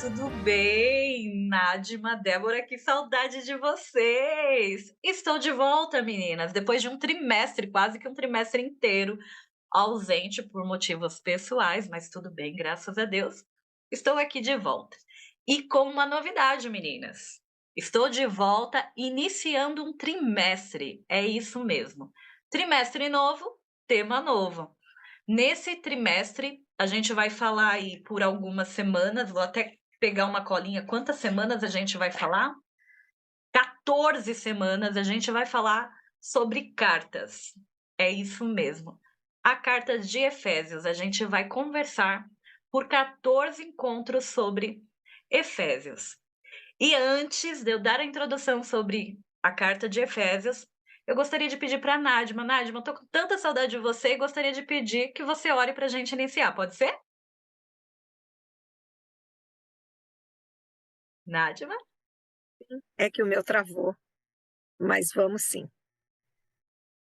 tudo bem? Nádima, Débora, que saudade de vocês! Estou de volta, meninas, depois de um trimestre, quase que um trimestre inteiro ausente por motivos pessoais, mas tudo bem, graças a Deus. Estou aqui de volta. E com uma novidade, meninas. Estou de volta iniciando um trimestre. É isso mesmo. Trimestre novo, tema novo. Nesse trimestre, a gente vai falar aí por algumas semanas, vou até pegar uma colinha, quantas semanas a gente vai falar? 14 semanas a gente vai falar sobre cartas. É isso mesmo. A carta de Efésios, a gente vai conversar por 14 encontros sobre Efésios. E antes de eu dar a introdução sobre a carta de Efésios, eu gostaria de pedir para a Nádima. Nádima, eu tô com tanta saudade de você e gostaria de pedir que você ore para a gente iniciar, pode ser? Nádima? É que o meu travou, mas vamos sim.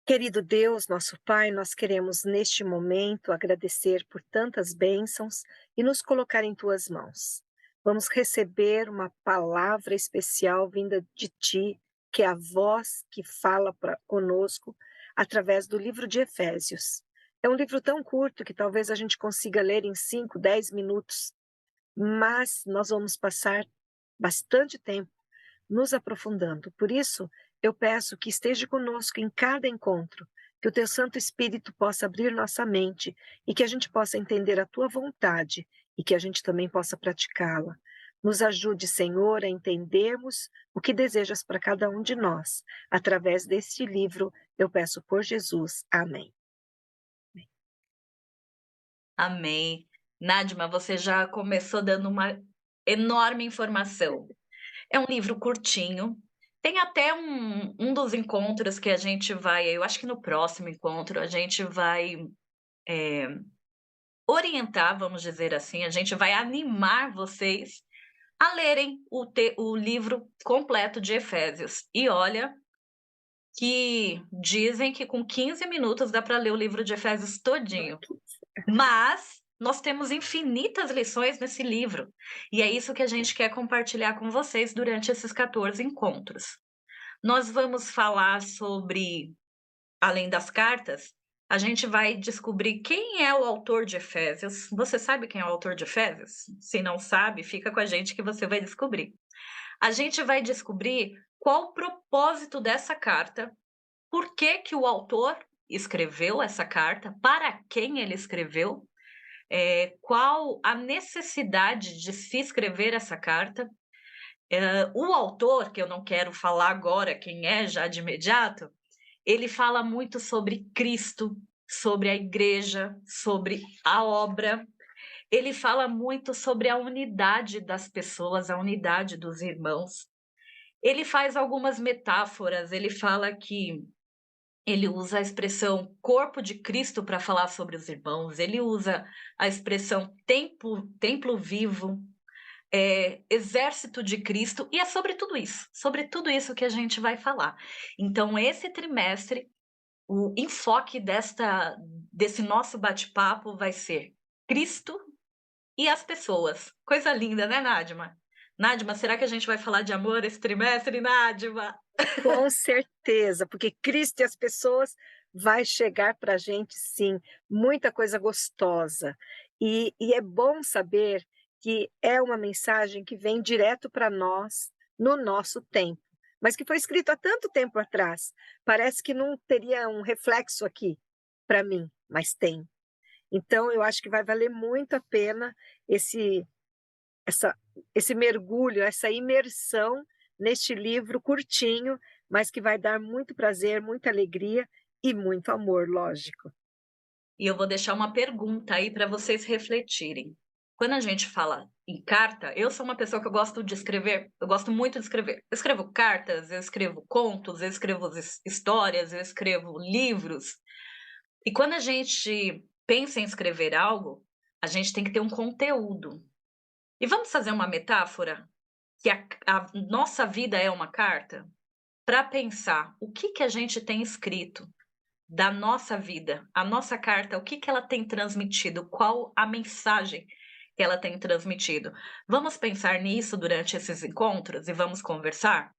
Querido Deus, nosso Pai, nós queremos neste momento agradecer por tantas bênçãos e nos colocar em tuas mãos. Vamos receber uma palavra especial vinda de ti, que é a voz que fala conosco através do livro de Efésios. É um livro tão curto que talvez a gente consiga ler em 5, 10 minutos, mas nós vamos passar bastante tempo nos aprofundando. Por isso, eu peço que esteja conosco em cada encontro, que o teu Santo Espírito possa abrir nossa mente e que a gente possa entender a tua vontade e que a gente também possa praticá-la. Nos ajude, Senhor, a entendermos o que desejas para cada um de nós. Através deste livro, eu peço por Jesus. Amém. Amém. Nádima, você já começou dando uma enorme informação. É um livro curtinho. Tem até um dos encontros que a gente vai, eu acho que no próximo encontro, a gente vai orientar, vamos dizer assim, a gente vai animar vocês a lerem o livro completo de Efésios. E olha que dizem que com 15 minutos dá para ler o livro de Efésios todinho. Mas nós temos infinitas lições nesse livro. E é isso que a gente quer compartilhar com vocês durante esses 14 encontros. Nós vamos falar sobre, além das cartas, a gente vai descobrir quem é o autor de Efésios. Você sabe quem é o autor de Efésios? Se não sabe, fica com a gente que você vai descobrir. A gente vai descobrir qual o propósito dessa carta, por que que o autor escreveu essa carta, para quem ele escreveu, qual a necessidade de se escrever essa carta. O autor, que eu não quero falar agora quem é já de imediato, ele fala muito sobre Cristo, sobre a igreja, sobre a obra. Ele fala muito sobre a unidade das pessoas, a unidade dos irmãos. Ele faz algumas metáforas, ele fala que ele usa a expressão corpo de Cristo para falar sobre os irmãos, ele usa a expressão templo vivo, exército de Cristo, e é sobre tudo isso que a gente vai falar. Então, esse trimestre, o enfoque desse nosso bate-papo vai ser Cristo e as pessoas. Coisa linda, né, Nádima? Nádima, será que a gente vai falar de amor esse trimestre, Nádima? Com certeza, porque Cristo e as pessoas vai chegar para a gente sim, muita coisa gostosa. E é bom saber que é uma mensagem que vem direto para nós, no nosso tempo, mas que foi escrito há tanto tempo atrás. Parece que não teria um reflexo aqui para mim, mas tem. Então eu acho que vai valer muito a pena esse essa esse mergulho, essa imersão neste livro curtinho, mas que vai dar muito prazer, muita alegria e muito amor, lógico. E eu vou deixar uma pergunta aí para vocês refletirem. Quando a gente fala em carta, eu sou uma pessoa que eu gosto de escrever, eu gosto muito de escrever. Eu escrevo cartas, eu escrevo contos, eu escrevo histórias, eu escrevo livros. E quando a gente pensa em escrever algo, a gente tem que ter um conteúdo. E vamos fazer uma metáfora que a nossa vida é uma carta para pensar o que que a gente tem escrito da nossa vida, a nossa carta, o que que ela tem transmitido, qual a mensagem que ela tem transmitido. Vamos pensar nisso durante esses encontros e vamos conversar?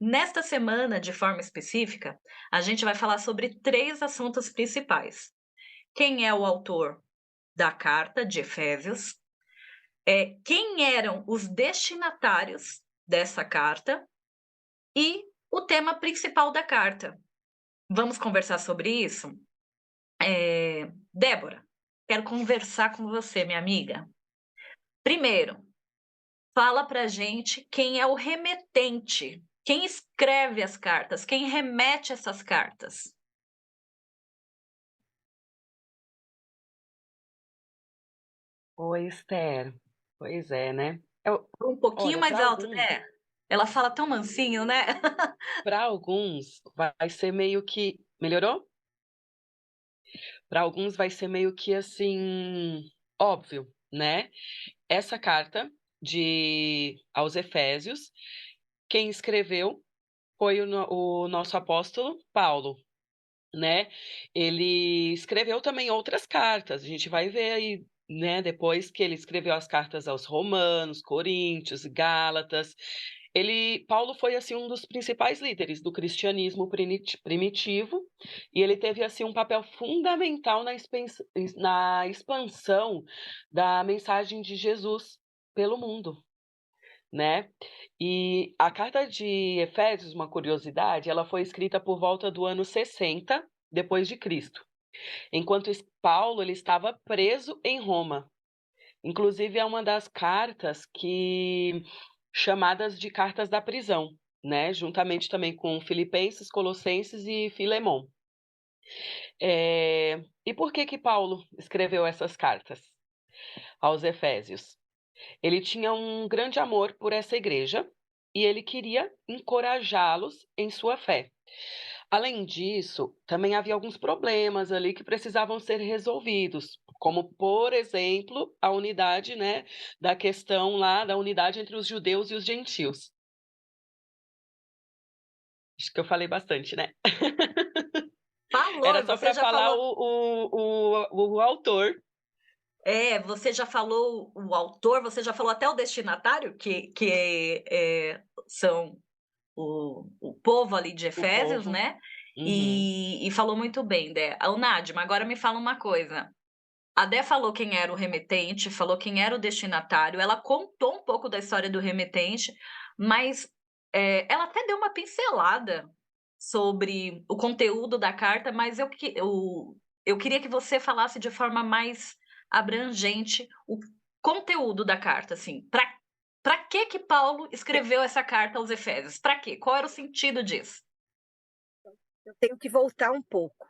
Nesta semana, de forma específica, a gente vai falar sobre 3 assuntos principais. Quem é o autor da carta de Efésios? Quem eram os destinatários dessa carta? E o tema principal da carta. Vamos conversar sobre isso? Débora, quero conversar com você, minha amiga. Primeiro, fala pra gente quem é o remetente, quem escreve as cartas, quem remete essas cartas. Oi, Esther. Pois é, né? Um pouquinho Olha, mais alto, né? Ela fala tão mansinho, né? para alguns vai ser meio que melhorou? Para alguns vai ser meio que assim óbvio, né? Essa carta de aos Efésios, quem escreveu foi o nosso apóstolo Paulo, né? Ele escreveu também outras cartas. A gente vai ver aí, né, depois que ele escreveu as cartas aos Romanos, Coríntios, Gálatas. Paulo foi assim um dos principais líderes do cristianismo primitivo, e ele teve assim um papel fundamental na expansão da mensagem de Jesus pelo mundo, né? E a carta de Efésios, uma curiosidade, ela foi escrita por volta do ano 60 depois de Cristo. Enquanto Paulo ele estava preso em Roma. Inclusive é uma das cartas que chamadas de cartas da prisão, né? Juntamente também com Filipenses, Colossenses e Filemon. E por que Paulo escreveu essas cartas aos Efésios? Ele tinha um grande amor por essa igreja e ele queria encorajá-los em sua fé. Além disso, também havia alguns problemas ali que precisavam ser resolvidos, como, por exemplo, a unidade, né, da questão lá da unidade entre os judeus e os gentios. Acho que eu falei bastante, né? Falou, Era e só você para já falar falou. o autor. Você já falou o autor, você já falou até o destinatário, que são o povo ali de O Efésios, povo. né? Uhum. E falou muito bem, Dé. O Nádia, agora me fala uma coisa. A Dé falou quem era o remetente, falou quem era o destinatário, ela contou um pouco da história do remetente, mas ela até deu uma pincelada sobre o conteúdo da carta, mas eu queria que você falasse de forma mais abrangente o conteúdo da carta, assim, para que Paulo escreveu essa carta aos Efésios? Para quê? Qual era o sentido disso? Eu tenho que voltar um pouco.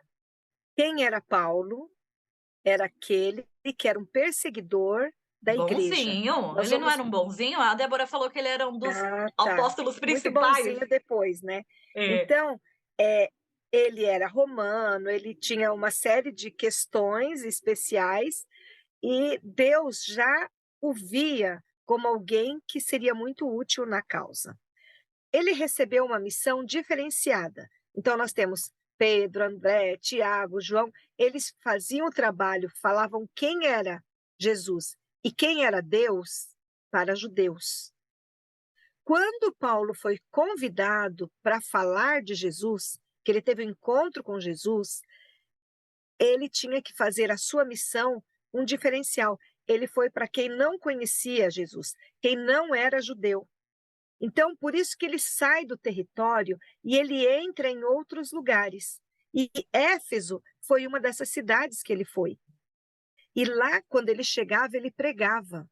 Quem era Paulo? Era aquele que era um perseguidor da igreja. Bonzinho, Nós ele não vamos. era um bonzinho? A Débora falou que ele era um dos Ah, tá. apóstolos Muito principais. bonzinho depois, né? É. Então, ele era romano, ele tinha uma série de questões especiais e Deus já o via como alguém que seria muito útil na causa. Ele recebeu uma missão diferenciada. Então, nós temos Pedro, André, Tiago, João, eles faziam o trabalho, falavam quem era Jesus e quem era Deus para judeus. Quando Paulo foi convidado para falar de Jesus, que ele teve um encontro com Jesus, ele tinha que fazer a sua missão um diferencial. Ele foi para quem não conhecia Jesus, quem não era judeu. Então, por isso que ele sai do território e ele entra em outros lugares. E Éfeso foi uma dessas cidades que ele foi. E lá, quando ele chegava, ele pregava.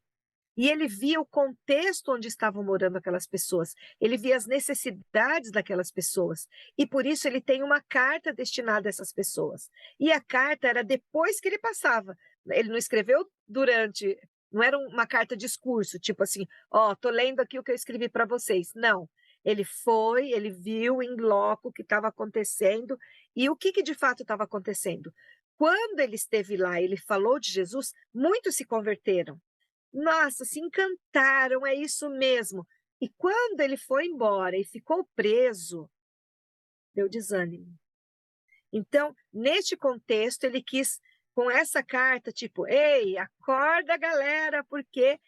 E ele via o contexto onde estavam morando aquelas pessoas, ele via as necessidades daquelas pessoas, e por isso ele tem uma carta destinada a essas pessoas. E a carta era depois que ele passava, ele não escreveu durante, não era uma carta discurso, tipo assim, ó, tô lendo aqui o que eu escrevi para vocês. Não, ele foi, ele viu em loco o que estava acontecendo, e o que de fato estava acontecendo. Quando ele esteve lá, ele falou de Jesus, muitos se converteram. Nossa, se encantaram, é isso mesmo. E quando ele foi embora e ficou preso, deu desânimo. Então, neste contexto, ele quis com essa carta, tipo, ei, acorda, galera, porque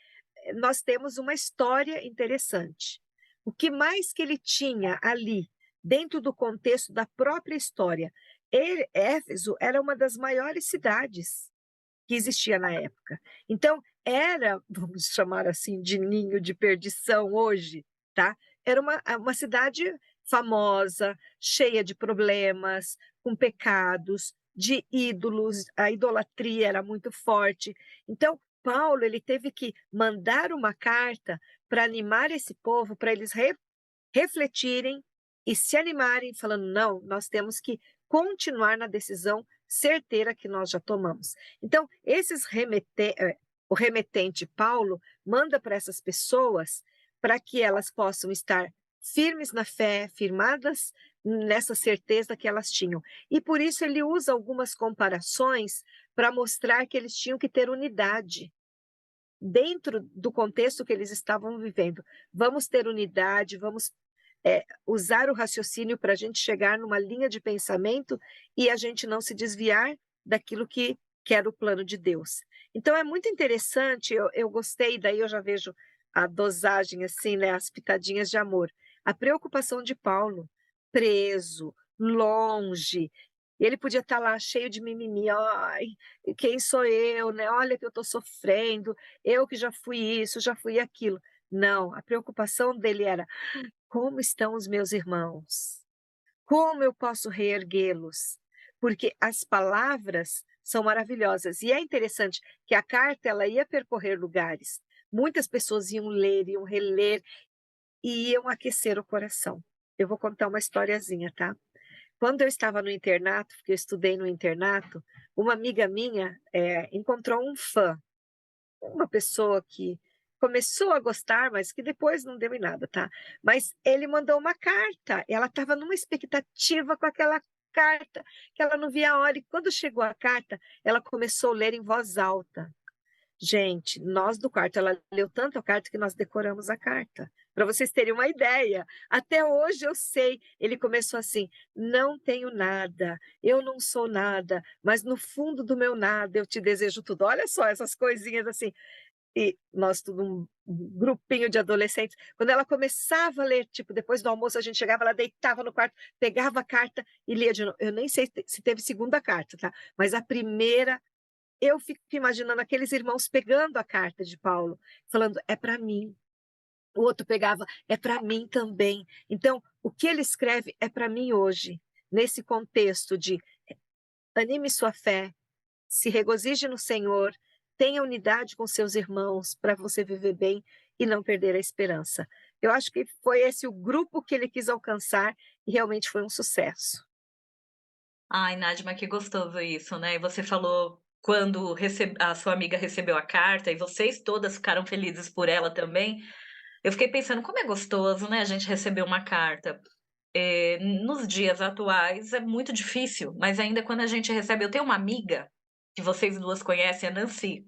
nós temos uma história interessante. O que mais que ele tinha ali, dentro do contexto da própria história? Éfeso era uma das maiores cidades que existia na época. Então, era, vamos chamar assim, de ninho de perdição hoje, tá? Era uma cidade famosa, cheia de problemas, com pecados, de ídolos, a idolatria era muito forte. Então, Paulo ele teve que mandar uma carta para animar esse povo, para eles refletirem e se animarem, falando: não, nós temos que continuar na decisão certeira que nós já tomamos. Então, o remetente Paulo manda para essas pessoas para que elas possam estar firmes na fé, firmadas nessa certeza que elas tinham. E por isso ele usa algumas comparações para mostrar que eles tinham que ter unidade dentro do contexto que eles estavam vivendo. Vamos ter unidade, vamos usar o raciocínio para a gente chegar numa linha de pensamento e a gente não se desviar daquilo que era o plano de Deus. Então é muito interessante, eu gostei, daí eu já vejo a dosagem assim, né, as pitadinhas de amor. A preocupação de Paulo, preso, longe, ele podia estar lá cheio de mimimi, ai, quem sou eu, né? Olha que eu estou sofrendo, eu que já fui isso, já fui aquilo. Não, a preocupação dele era: como estão os meus irmãos? Como eu posso reerguê-los? Porque as palavras são maravilhosas. E é interessante que a carta ela ia percorrer lugares. Muitas pessoas iam ler, iam reler e iam aquecer o coração. Eu vou contar uma historiazinha, tá? Quando eu estava no internato, porque eu estudei no internato, uma amiga minha encontrou um fã, uma pessoa que começou a gostar, mas que depois não deu em nada, tá? Mas ele mandou uma carta, ela estava numa expectativa com aquela carta, que ela não via a hora, e quando chegou a carta, ela começou a ler em voz alta. Gente, nós do quarto, ela leu tanto a carta que nós decoramos a carta. Para vocês terem uma ideia, até hoje eu sei. Ele começou assim: não tenho nada, eu não sou nada, mas no fundo do meu nada eu te desejo tudo. Olha só essas coisinhas assim. E nós, tudo um grupinho de adolescentes, quando ela começava a ler, tipo, depois do almoço a gente chegava, ela deitava no quarto, pegava a carta e lia de novo. Eu nem sei se teve segunda carta, tá? Mas a primeira, eu fico imaginando aqueles irmãos pegando a carta de Paulo, falando: é para mim. O outro pegava: é para mim também. Então, o que ele escreve é para mim hoje, nesse contexto de anime sua fé, se regozije no Senhor, tenha unidade com seus irmãos para você viver bem e não perder a esperança. Eu acho que foi esse o grupo que ele quis alcançar e realmente foi um sucesso. Ai, Nadima, que gostoso isso, né? E você falou quando a sua amiga recebeu a carta e vocês todas ficaram felizes por ela também. Eu fiquei pensando como é gostoso, né, a gente receber uma carta. Nos dias atuais é muito difícil, mas ainda quando a gente recebe. Eu tenho uma amiga que vocês duas conhecem, a Nancy.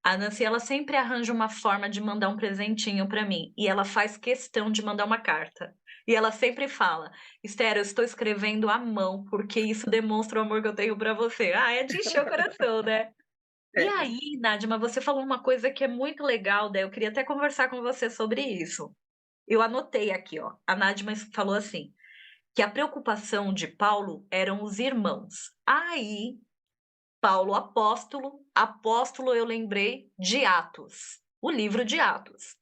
A Nancy, ela sempre arranja uma forma de mandar um presentinho para mim. E ela faz questão de mandar uma carta. E ela sempre fala: Esther, eu estou escrevendo à mão, porque isso demonstra o amor que eu tenho para você. Ah, é de encher o coração, né? E É. aí, Nádia, você falou uma coisa que é muito legal, daí eu queria até conversar com você sobre isso. Eu anotei aqui, ó. A Nádia falou assim, que a preocupação de Paulo eram os irmãos. Aí, Paulo apóstolo, apóstolo eu lembrei de Atos, o livro de Atos.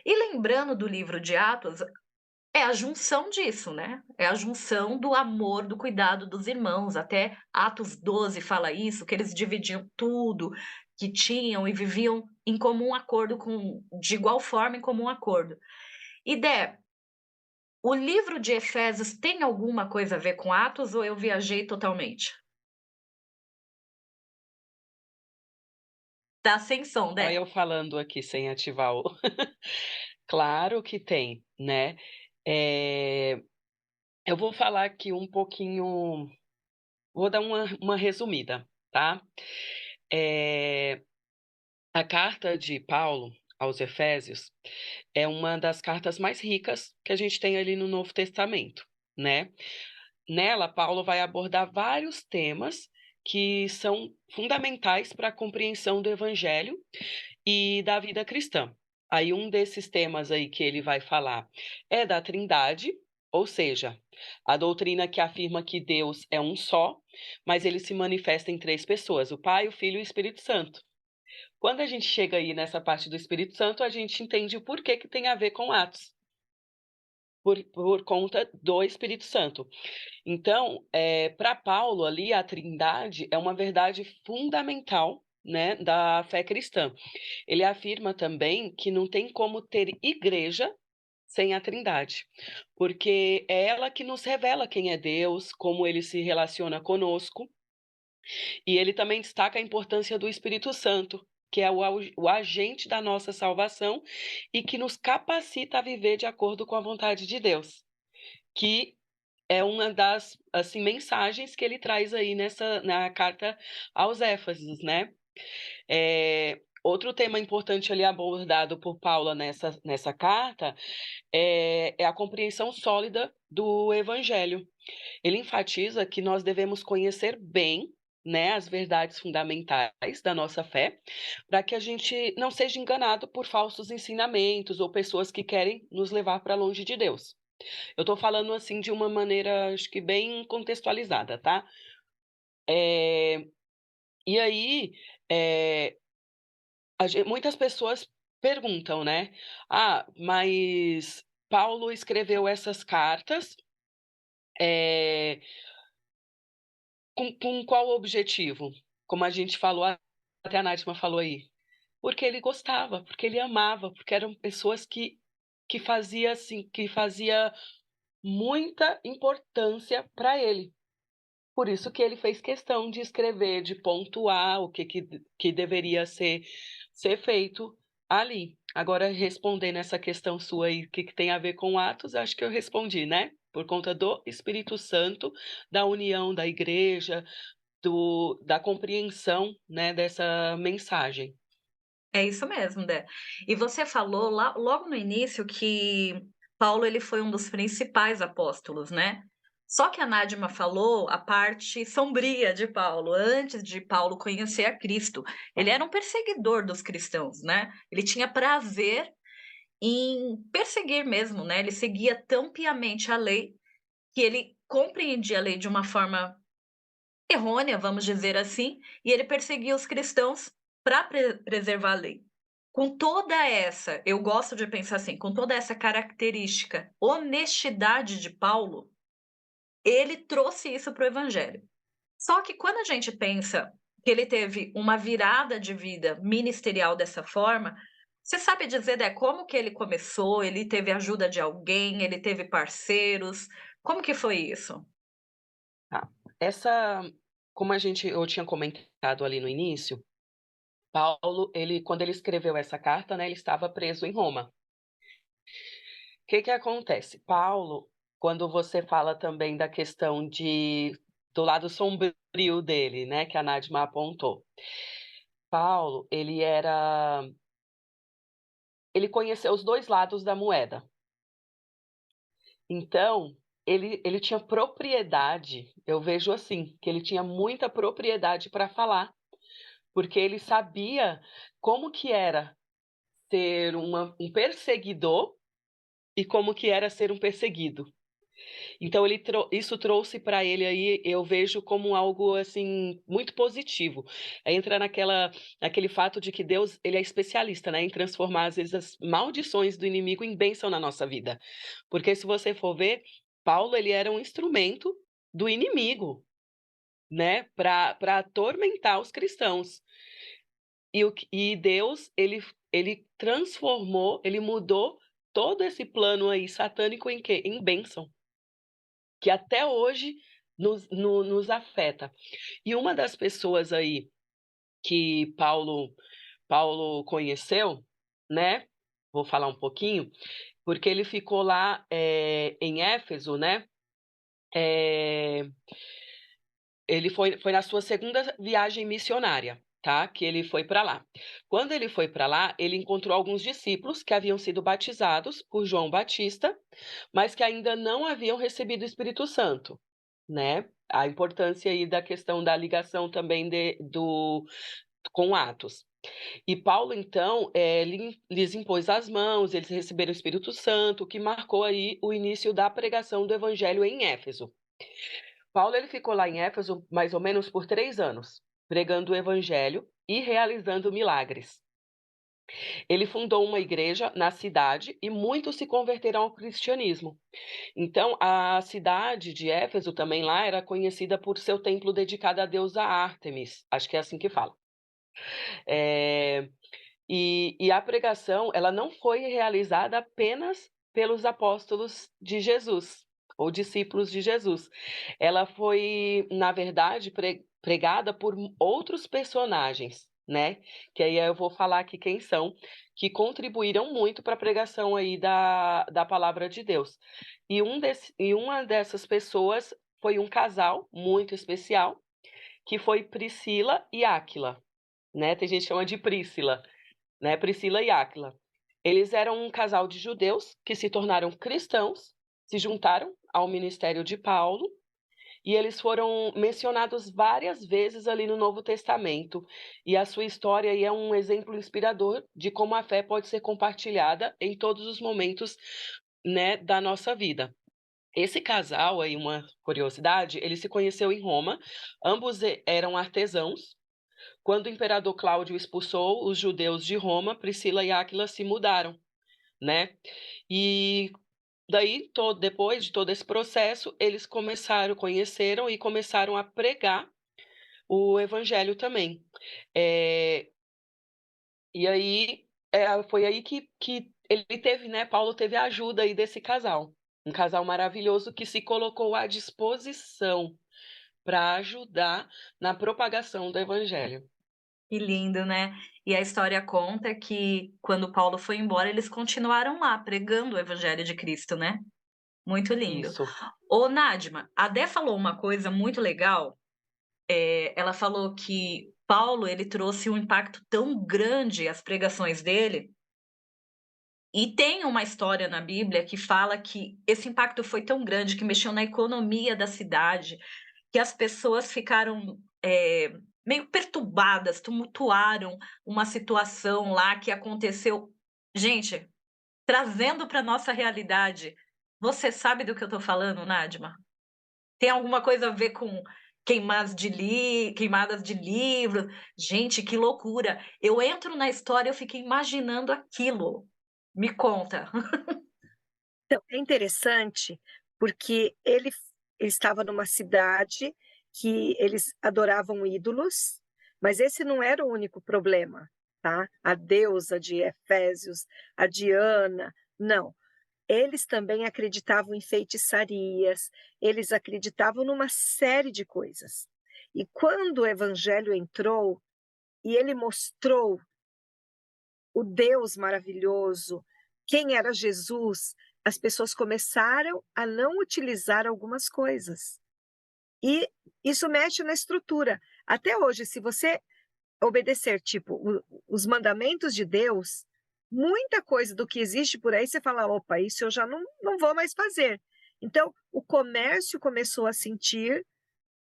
E lembrando do livro de Atos, é a junção disso, né? É a junção do amor, do cuidado dos irmãos. Até Atos 12 fala isso, que eles dividiam tudo que tinham e viviam em comum acordo, de igual forma em comum acordo. E Dé, o livro de Efésios tem alguma coisa a ver com Atos ou eu viajei totalmente? Tá sem som, Olha Dé. eu falando aqui sem ativar o. Claro que tem, né? Eh, eu vou falar aqui um pouquinho, vou dar uma resumida, tá? Eh, a carta de Paulo aos Efésios é uma das cartas mais ricas que a gente tem ali no Novo Testamento, né? Nela, Paulo vai abordar vários temas que são fundamentais para a compreensão do Evangelho e da vida cristã. Aí um desses temas aí que ele vai falar é da Trindade, ou seja, a doutrina que afirma que Deus é um só, mas ele se manifesta em três pessoas, o Pai, o Filho e o Espírito Santo. Quando a gente chega aí nessa parte do Espírito Santo, a gente entende o porquê que tem a ver com Atos, por conta do Espírito Santo. Então, para Paulo ali, a Trindade é uma verdade fundamental, né, da fé cristã. Ele afirma também que não tem como ter igreja sem a Trindade, porque é ela que nos revela quem é Deus, como ele se relaciona conosco, e ele também destaca a importância do Espírito Santo, que é o agente da nossa salvação e que nos capacita a viver de acordo com a vontade de Deus, que é uma das assim mensagens que ele traz aí na carta aos Éfesos, né? Outro tema importante ali abordado por Paulo nessa carta é a compreensão sólida do Evangelho. Ele enfatiza que nós devemos conhecer bem, né, as verdades fundamentais da nossa fé, para que a gente não seja enganado por falsos ensinamentos ou pessoas que querem nos levar para longe de Deus. Eu estou falando assim de uma maneira, acho que bem contextualizada, tá? E aí, muitas pessoas perguntam, né? Ah, mas Paulo escreveu essas cartas com qual objetivo? Como a gente falou, até a Nátima falou aí. Porque ele gostava, porque ele amava, porque eram pessoas que fazia muita importância para ele. Por isso que ele fez questão de escrever, de pontuar o que deveria ser feito ali. Agora, respondendo essa questão sua aí, o que tem a ver com Atos, acho que eu respondi, né? Por conta do Espírito Santo, da união da igreja, da compreensão, né, dessa mensagem. É isso mesmo, Dé. E você falou lá, logo no início que Paulo ele foi um dos principais apóstolos, né? Só que a Nádima falou a parte sombria de Paulo, antes de Paulo conhecer a Cristo. Ele era um perseguidor dos cristãos, né? Ele tinha prazer em perseguir mesmo, né? Ele seguia tão piamente a lei que ele compreendia a lei de uma forma errônea, vamos dizer assim, e ele perseguia os cristãos para preservar a lei. Com toda essa, eu gosto de pensar assim, com toda essa característica, honestidade de Paulo, ele trouxe isso para o evangelho. Só que quando a gente pensa que ele teve uma virada de vida ministerial dessa forma, você sabe dizer, Dé, como que ele começou? Ele teve ajuda de alguém? Ele teve parceiros? Como que foi isso? Tá. Como eu tinha comentado ali no início, Paulo, quando ele escreveu essa carta, né, ele estava preso em Roma. O que acontece? Paulo, quando você fala também da questão do lado sombrio dele, né, que a Nádima apontou. Paulo, ele conheceu os dois lados da moeda. Então, ele tinha propriedade, eu vejo assim, que ele tinha muita propriedade para falar, porque ele sabia como que era ser um perseguidor e como que era ser um perseguido. Então isso trouxe para ele aí, eu vejo como algo assim muito positivo. Entra naquele fato de que Deus, ele é especialista, né, em transformar às vezes as maldições do inimigo em bênção na nossa vida. Porque se você for ver, Paulo, ele era um instrumento do inimigo, né, para atormentar os cristãos. E Deus, ele transformou, ele mudou todo esse plano aí satânico em quê? Em bênção, que até hoje nos afeta. E uma das pessoas aí que Paulo conheceu, né? Vou falar um pouquinho, porque ele ficou lá em Éfeso, né? Ele foi na sua segunda viagem missionária, tá? Que ele foi para lá. Quando ele foi para lá, ele encontrou alguns discípulos que haviam sido batizados por João Batista, mas que ainda não haviam recebido o Espírito Santo, né? a importância aí da questão da ligação também com Atos. E Paulo, então, lhes impôs as mãos, eles receberam o Espírito Santo, o que marcou aí o início da pregação do evangelho em Éfeso. Paulo ele ficou lá em Éfeso mais ou menos por 3 anos, pregando o evangelho e realizando milagres. Ele fundou uma igreja na cidade e muitos se converteram ao cristianismo. Então, a cidade de Éfeso também lá era conhecida por seu templo dedicado à deusa Ártemis, acho que é assim que fala. E a pregação, ela não foi realizada apenas pelos apóstolos de Jesus, ou discípulos de Jesus. Ela foi, na verdade, pregada por outros personagens, né? Que aí eu vou falar aqui quem são, que contribuíram muito para a pregação aí da palavra de Deus. E uma dessas pessoas foi um casal muito especial, que foi Priscila e Áquila, né? Tem gente que chama de Príscila, né? Priscila e Áquila. Eles eram um casal de judeus que se tornaram cristãos, se juntaram ao ministério de Paulo, e eles foram mencionados várias vezes ali no Novo Testamento. E a sua história aí é um exemplo inspirador de como a fé pode ser compartilhada em todos os momentos, né, da nossa vida. Esse casal aí, uma curiosidade, ele se conheceu em Roma, ambos eram artesãos. Quando o imperador Cláudio expulsou os judeus de Roma, Priscila e Áquila se mudaram, né? E daí, depois de todo esse processo, eles conheceram e começaram a pregar o evangelho também. E aí, foi aí que ele teve, né? Paulo teve a ajuda aí desse casal. Um casal maravilhoso que se colocou à disposição para ajudar na propagação do evangelho. Que lindo, né? E a história conta que quando Paulo foi embora, eles continuaram lá pregando o evangelho de Cristo, né? Muito lindo. Isso. Ô, Nadma, a Dé falou uma coisa muito legal. Ela falou que Paulo ele trouxe um impacto tão grande às pregações dele. E tem uma história na Bíblia que fala que esse impacto foi tão grande que mexeu na economia da cidade, que as pessoas ficaram meio perturbadas, tumultuaram uma situação lá que aconteceu. Gente, trazendo para nossa realidade, você sabe do que eu estou falando, Nadma? Tem alguma coisa a ver com queimadas de livros? Gente, que loucura! Eu entro na história, eu fiquei imaginando aquilo. Me conta. Então, é interessante porque ele estava numa cidade que eles adoravam ídolos, mas esse não era o único problema, tá? A deusa de Efésios, a Diana, não. Eles também acreditavam em feitiçarias, eles acreditavam numa série de coisas. E quando o evangelho entrou e ele mostrou o Deus maravilhoso, quem era Jesus, as pessoas começaram a não utilizar algumas coisas. E isso mexe na estrutura. Até hoje, se você obedecer, tipo, os mandamentos de Deus, muita coisa do que existe por aí, você fala, opa, isso eu já não vou mais fazer. Então, o comércio começou a sentir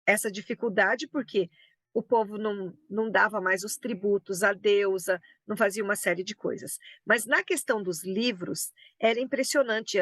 essa dificuldade, porque o povo não dava mais os tributos à deusa, não fazia uma série de coisas. Mas na questão dos livros, era impressionante,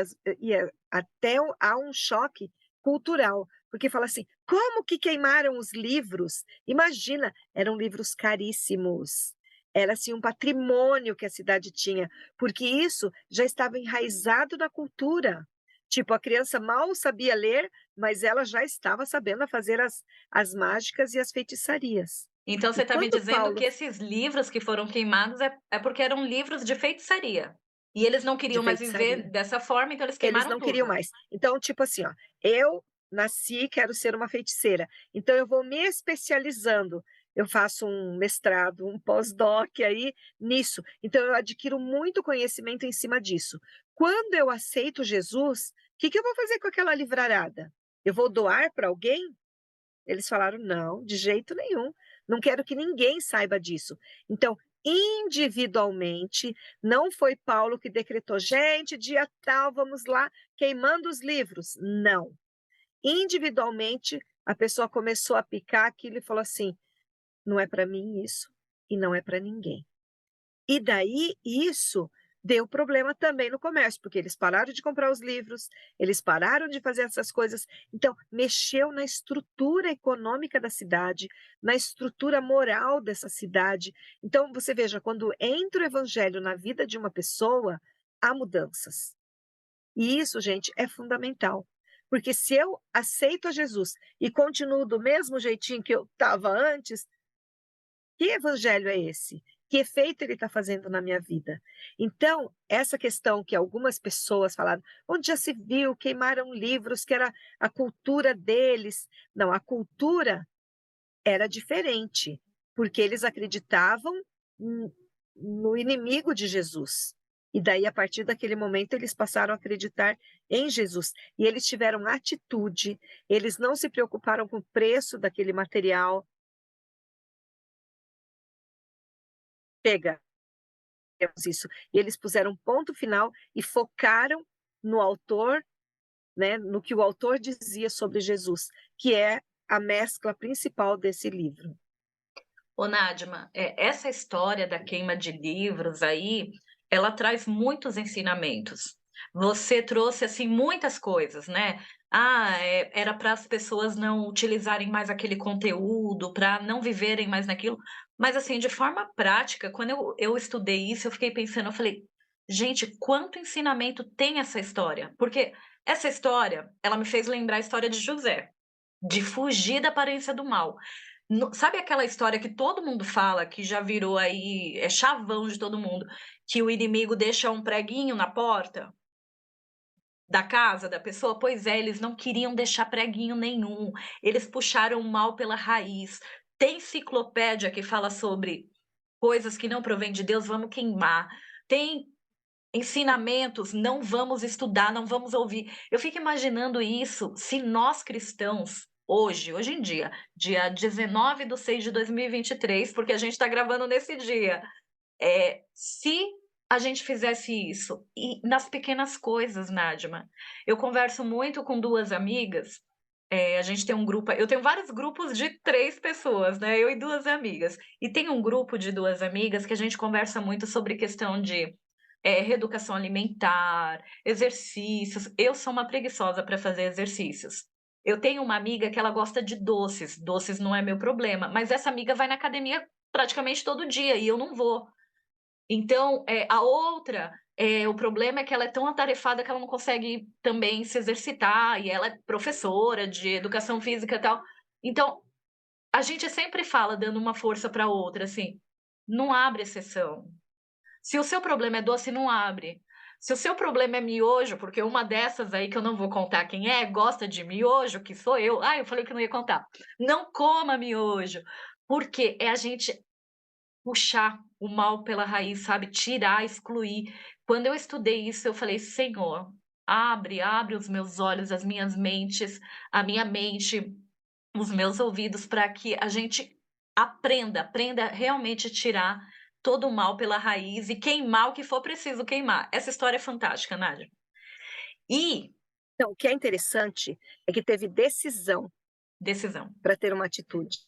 até há um choque cultural, porque fala assim, como que queimaram os livros? Imagina, eram livros caríssimos, era assim um patrimônio que a cidade tinha, porque isso já estava enraizado na cultura. Tipo, a criança mal sabia ler, mas ela já estava sabendo fazer as mágicas e as feitiçarias. Então E você está me quando dizendo Paulo que esses livros que foram queimados é porque eram livros de feitiçaria. E eles não de queriam mais viver feitiçaria, dessa forma, então eles eles queimaram não queriam tudo. mais. Então, tipo assim, ó, eu nasci, quero ser uma feiticeira, então eu vou me especializando. Eu faço um mestrado, um pós-doc aí nisso. Então eu adquiro muito conhecimento em cima disso. Quando eu aceito Jesus, o que eu vou fazer com aquela livrarada? Eu vou doar para alguém? Eles falaram: não, de jeito nenhum, não quero que ninguém saiba disso. Então, individualmente, não foi Paulo que decretou, gente, dia tal, vamos lá, queimando os livros. Não. Individualmente, a pessoa começou a picar aquilo e falou assim: "Não é para mim isso e não é para ninguém". E daí isso deu problema também no comércio, porque eles pararam de comprar os livros, eles pararam de fazer essas coisas. Então, mexeu na estrutura econômica da cidade, na estrutura moral dessa cidade. Então, você veja, quando entra o evangelho na vida de uma pessoa, há mudanças. E isso, gente, é fundamental. Porque se eu aceito a Jesus e continuo do mesmo jeitinho que eu estava antes, que evangelho é esse? Que efeito ele está fazendo na minha vida? Então, essa questão que algumas pessoas falaram, onde já se viu, queimaram livros, que era a cultura deles. Não, a cultura era diferente, porque eles acreditavam n- no inimigo de Jesus. E daí, a partir daquele momento, eles passaram a acreditar em Jesus. E eles tiveram atitude, eles não se preocuparam com o preço daquele material. Chega, temos isso. E eles puseram ponto final e focaram no autor, né, no que o autor dizia sobre Jesus, que é a mescla principal desse livro. Ô, Nadima, essa história da queima de livros aí, ela traz muitos ensinamentos. Você trouxe, assim, muitas coisas, né? Era para as pessoas não utilizarem mais aquele conteúdo, para não viverem mais naquilo. Mas, assim, de forma prática, quando eu estudei isso, eu fiquei pensando, eu falei, gente, quanto ensinamento tem essa história? Porque essa história, ela me fez lembrar a história de José, de fugir da aparência do mal. Sabe aquela história que todo mundo fala, que já virou aí, é chavão de todo mundo, que o inimigo deixa um preguinho na porta da casa da pessoa? Pois é, eles não queriam deixar preguinho nenhum, eles puxaram o mal pela raiz. Tem enciclopédia que fala sobre coisas que não provêm de Deus, vamos queimar. Tem ensinamentos, não vamos estudar, não vamos ouvir. Eu fico imaginando isso, se nós cristãos, hoje em dia, dia 19/6/2023, porque a gente está gravando nesse dia, se a gente fizesse isso, e nas pequenas coisas, Nadima. Eu converso muito com duas amigas, a gente tem um grupo, eu tenho vários grupos de 3 pessoas, né? Eu e duas amigas. E tem um grupo de duas amigas que a gente conversa muito sobre questão de reeducação alimentar, exercícios. Eu sou uma preguiçosa para fazer exercícios. Eu tenho uma amiga que ela gosta de doces. Doces não é meu problema, mas essa amiga vai na academia praticamente todo dia e eu não vou. Então, a outra, o problema é que ela é tão atarefada que ela não consegue também se exercitar, e ela é professora de educação física e tal. Então, a gente sempre fala, dando uma força para a outra, assim, não abre exceção. Se o seu problema é doce, não abre. Se o seu problema é miojo, porque uma dessas aí que eu não vou contar quem é, gosta de miojo, que sou eu. Ah, eu falei que não ia contar. Não coma miojo. Porque é a gente puxar o mal pela raiz, sabe? Tirar, excluir. Quando eu estudei isso, eu falei: Senhor, abre os meus olhos, as minhas mentes, a minha mente, os meus ouvidos, para que a gente aprenda realmente a tirar todo o mal pela raiz e queimar o que for preciso queimar. Essa história é fantástica, Nádia. E Então, o que é interessante é que teve decisão decisão. para ter uma atitude.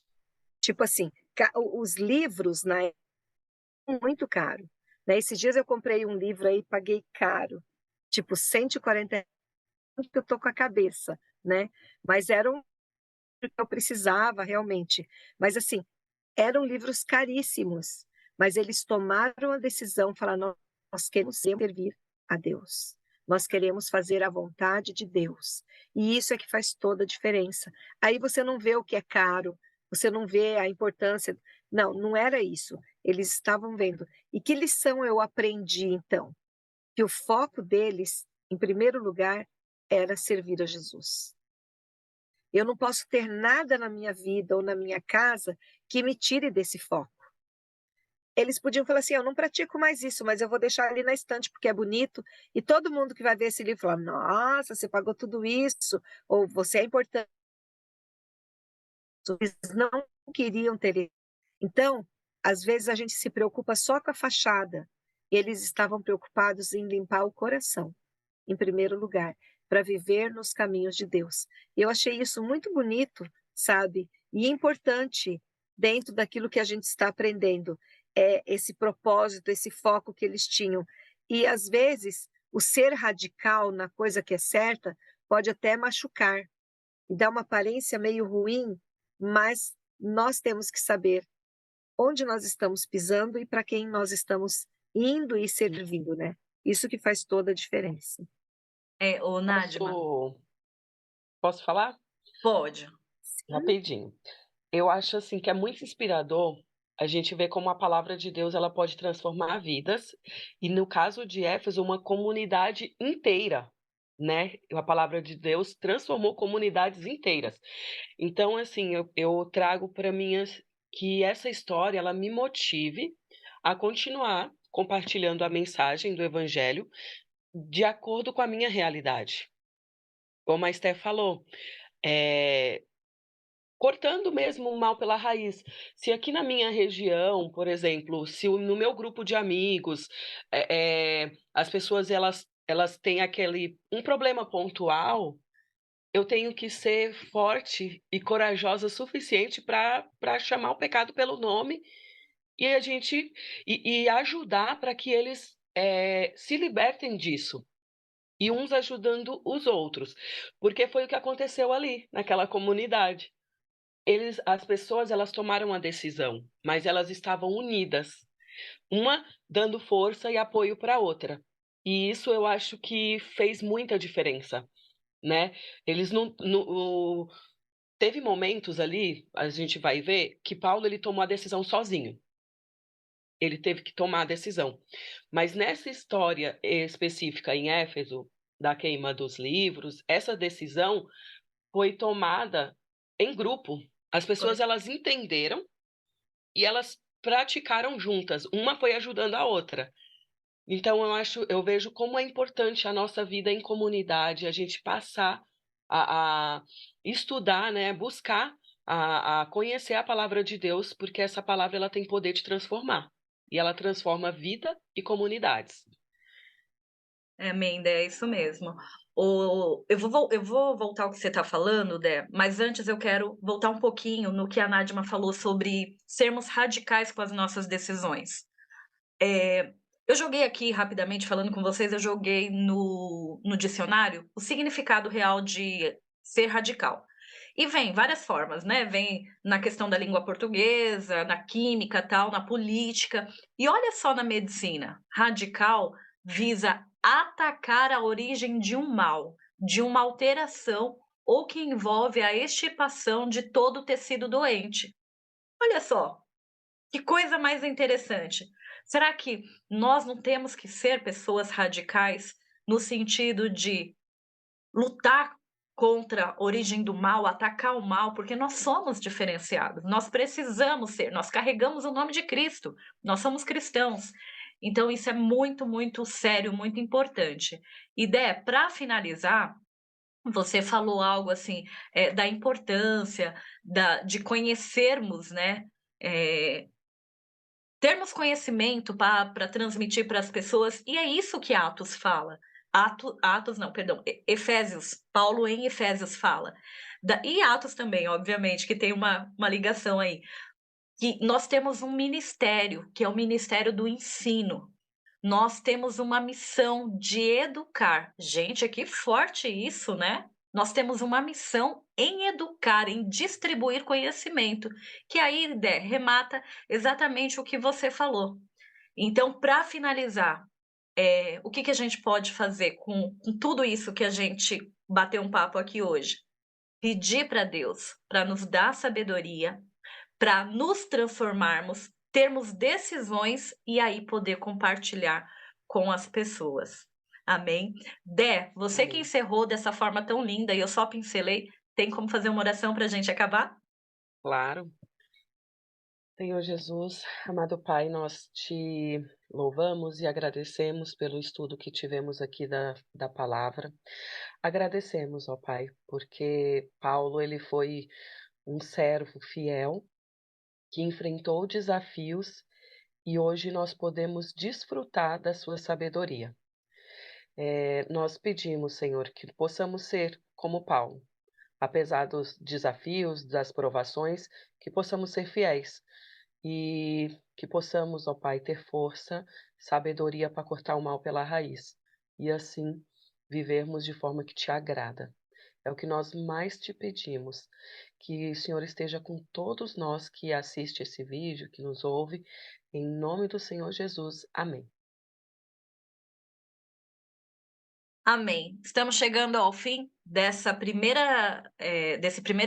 Tipo assim, os livros, né, são muito caro. Né? Esses dias eu comprei um livro aí, paguei caro, tipo 140 que eu tô com a cabeça, né? Mas era um livro que eu precisava realmente. Mas assim, eram livros caríssimos, mas eles tomaram a decisão, falaram, nós queremos servir a Deus. Nós queremos fazer a vontade de Deus. E isso é que faz toda a diferença. Aí você não vê o que é caro, você não vê a importância. Não, não era isso. Eles estavam vendo. E que lição eu aprendi então? Que o foco deles, em primeiro lugar, era servir a Jesus. Eu não posso ter nada na minha vida ou na minha casa que me tire desse foco. Eles podiam falar assim: eu não pratico mais isso, mas eu vou deixar ali na estante porque é bonito. E todo mundo que vai ver esse livro fala: nossa, você pagou tudo isso, ou você é importante. Eles não queriam ter isso. Então, às vezes a gente se preocupa só com a fachada. Eles estavam preocupados em limpar o coração, em primeiro lugar, para viver nos caminhos de Deus. E eu achei isso muito bonito, sabe? E é importante, dentro daquilo que a gente está aprendendo, é esse propósito, esse foco que eles tinham. E às vezes, o ser radical na coisa que é certa pode até machucar e dar uma aparência meio ruim, mas nós temos que saber onde nós estamos pisando e para quem nós estamos indo e servindo, né? Isso que faz toda a diferença. Ô Nadma, Posso falar? pode. Rapidinho. Eu acho assim que é muito inspirador a gente ver como a palavra de Deus ela pode transformar vidas, e no caso de Éfeso, uma comunidade inteira, né? A palavra de Deus transformou comunidades inteiras. Então, assim, eu trago para mim que essa história ela me motive a continuar compartilhando a mensagem do Evangelho de acordo com a minha realidade. Como a Esther falou, é, cortando mesmo o mal pela raiz. Se aqui na minha região, por exemplo, se no meu grupo de amigos, as pessoas elas têm aquele um problema pontual, eu tenho que ser forte e corajosa o suficiente para chamar o pecado pelo nome e a gente e ajudar para que eles se libertem disso. E uns ajudando os outros, porque foi o que aconteceu ali, naquela comunidade. As pessoas elas tomaram a decisão, mas elas estavam unidas, uma dando força e apoio para a outra. E isso eu acho que fez muita diferença, né? Eles teve momentos ali, a gente vai ver, que Paulo ele tomou a decisão sozinho. Ele teve que tomar a decisão. Mas nessa história específica em Éfeso, da queima dos livros, essa decisão foi tomada em grupo. As pessoas elas entenderam e elas praticaram juntas. Uma foi ajudando a outra. Então eu vejo como é importante a nossa vida em comunidade, a gente passar a estudar, né, buscar a conhecer a palavra de Deus, porque essa palavra ela tem poder de transformar. E ela transforma vida e comunidades. Amém, Dé, é isso mesmo. Eu vou voltar ao que você está falando, Dé, mas antes eu quero voltar um pouquinho no que a Nadma falou sobre sermos radicais com as nossas decisões. Eu joguei aqui rapidamente, falando com vocês, eu joguei no dicionário o significado real de ser radical. E vem várias formas, né? Vem na questão da língua portuguesa, na química, tal, na política. E olha só na medicina, radical visa atacar a origem de um mal, de uma alteração ou que envolve a extirpação de todo o tecido doente. Olha só, que coisa mais interessante. Será que nós não temos que ser pessoas radicais no sentido de lutar contra a origem do mal, atacar o mal, porque nós somos diferenciados, nós precisamos ser, nós carregamos o nome de Cristo, nós somos cristãos. Então isso é muito, muito sério, muito importante. E Dé, para finalizar, você falou algo assim, da importância de conhecermos, né, termos conhecimento para transmitir para as pessoas, e é isso que Atos fala. Atos não, perdão, Efésios, Paulo em Efésios fala. E Atos também, obviamente, que tem uma ligação aí. Que nós temos um ministério, que é o ministério do ensino. Nós temos uma missão de educar. Gente, é que forte isso, né? Nós temos uma missão em educar, em distribuir conhecimento, que aí, Dé, remata exatamente o que você falou. Então, para finalizar, o que a gente pode fazer com tudo isso que a gente bateu um papo aqui hoje? Pedir para Deus para nos dar sabedoria, para nos transformarmos, termos decisões e aí poder compartilhar com as pessoas. Amém? Dé, você que Amém. encerrou dessa forma tão linda e eu só pincelei, tem como fazer uma oração para a gente acabar? Claro. Senhor Jesus, amado Pai, nós te louvamos e agradecemos pelo estudo que tivemos aqui da palavra. Agradecemos, ó Pai, porque Paulo ele foi um servo fiel que enfrentou desafios e hoje nós podemos desfrutar da sua sabedoria. Nós pedimos, Senhor, que possamos ser como Paulo, apesar dos desafios, das provações, que possamos ser fiéis e que possamos, ó Pai, ter força, sabedoria para cortar o mal pela raiz e assim vivermos de forma que te agrada. É o que nós mais te pedimos, que o Senhor esteja com todos nós que assiste esse vídeo, que nos ouve, em nome do Senhor Jesus. Amém. Amém. Estamos chegando ao fim desse primeiro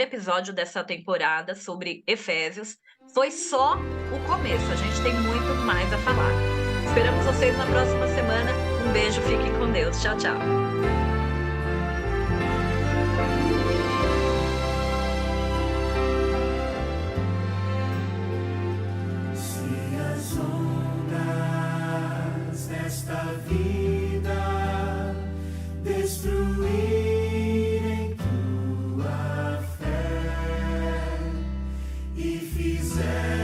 episódio dessa temporada sobre Efésios. Foi só o começo, a gente tem muito mais a falar. Esperamos vocês na próxima semana. Um beijo, fiquem com Deus. Tchau, tchau. Esta vida destruírem tua fé e fizer